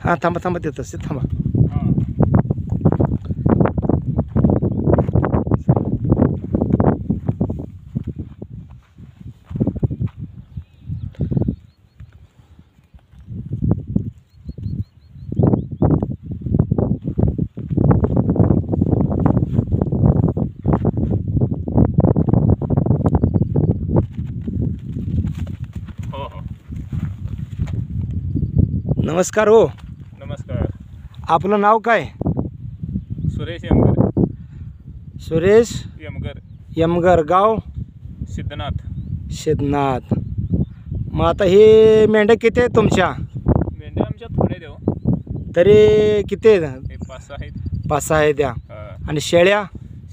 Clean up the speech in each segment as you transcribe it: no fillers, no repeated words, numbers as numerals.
हां थांबा थांबा देत असते थांबा. नमस्कार हो. नमस्कार. आपलं नाव काय? सुरेश यमगर. सुरेश यमगर. यमगर. गाव? सिद्धनाथ. सिद्धनाथ. मग आता हे मेंढ्या किती आहेत तुमच्या? मेंढ्या आमच्या थोड्या देऊ. तरी किती आहेत? हे 5-6 आहेत. 5-6 आहेत द्या. आणि शेळ्या?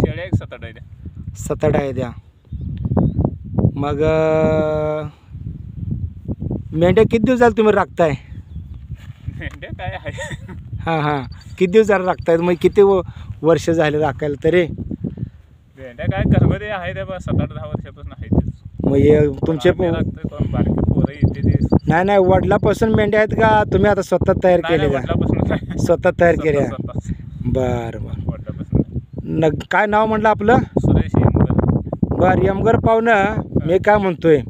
शेळ्या एक 7-8 आहेत. 7-8 आहेत द्या. मग मेंढ्या किती दिवस झाले तुम्ही राखताय? मेंढ्या काय आहे? हां किती दिवस झाले राखतायत? मग किती वर्ष झाले राखायला तरी? मेंढ्या काय घरमध्ये आहे त्या 7-8-10 वर्षापासून आहे तेच. मग हे तुमचे लागतं कोण बारकी पोरं येते ते. नाही वडिलापासून मेंढ्या आहेत का तुम्ही आता स्वतः तयार केले का? वडिलापासून स्वतः तयार केल्या. स्वतःच. बरं वडिलापासून. काय नाव म्हटलं आपलं? सुरेश यमगर. बरं यमगर पाहुणं, मी काय म्हणतोय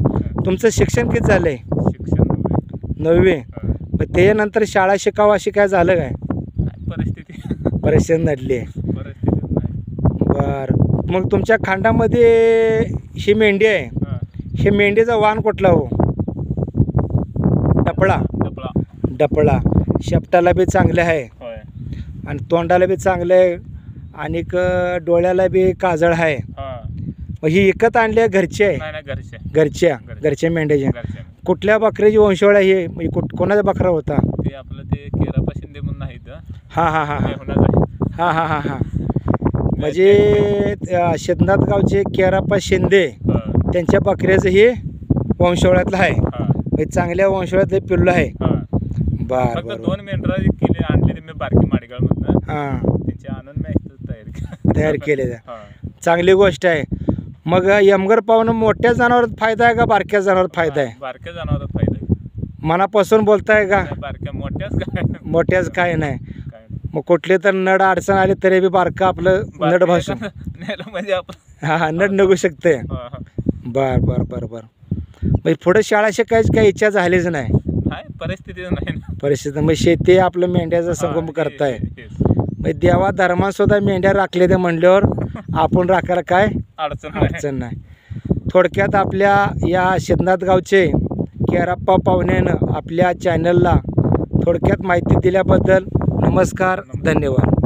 तुमचं शिक्षण किती झालंय? शिक्षण 9वी. मग त्यानंतर शाळा शिकावं अशी काय झालं काय? परिस्थिती नडली आहे. परिस्थिती नाही. बरं मग तुमच्या खांडामध्ये ही मेंढी आहे, हे मेंढीचा वाण कुठला हो? डपळा. डपळा. शेपटाला बी चांगले आहे आणि तोंडाला बी चांगलं आहे आणि डोळ्याला बी काजळ आहे. मग ही विकत आणली घरची आहे? घरच्या मेंढ्याच्या. कुठल्या बकऱ्याची वंशावळ आहे हे? म्हणजे कोणाचा बकरा होता? ते आपलं ते केरापा शिंदे म्हणून आहे इथं. हां म्हणजे सिद्धनाथ गावचे केरापा शिंदे त्यांच्या बकऱ्याचं हे वंशावळ्यातलं आहे. म्हणजे चांगल्या वंशावळ्यातलं पिल्लू आहे. बरं बरं. 2 मेंढरा केले आणले मी बारकी माडगावमधनं. त्यांचे आणून मी तयार केले. चांगली गोष्ट आहे. मग यमगर पाहुणं मोठ्या जनावरात फायदा आहे का बारक्या जनावरात फायदा आहे? बारक्या जनावरात फायदा आहे. मनापासून बोलताय का? बारक्या मोठ्याच काय नाही. मग कुठले तर नड अडचण आली तरी बी बारका आपलं नड भासून म्हणजे आपण नड निघू शकते. बरं बरं बरं बरं. म्हणजे पुढे शाळा शिकायची काही इच्छा झालीच नाही? परिस्थिती नाही. परिस्थिती मग शेती आपलं मेंढ्याचा संगम करताय. मग देवा धर्मात सुद्धा मेंढ्या राखले ते म्हणल्यावर आपण राखायला काय अडचण नाही. थोडक्यात आपल्या या सिद्धनाथ गावचे केराप्पा पाहुण्यानं आपल्या चॅनलला थोडक्यात माहिती दिल्याबद्दल नमस्कार, धन्यवाद.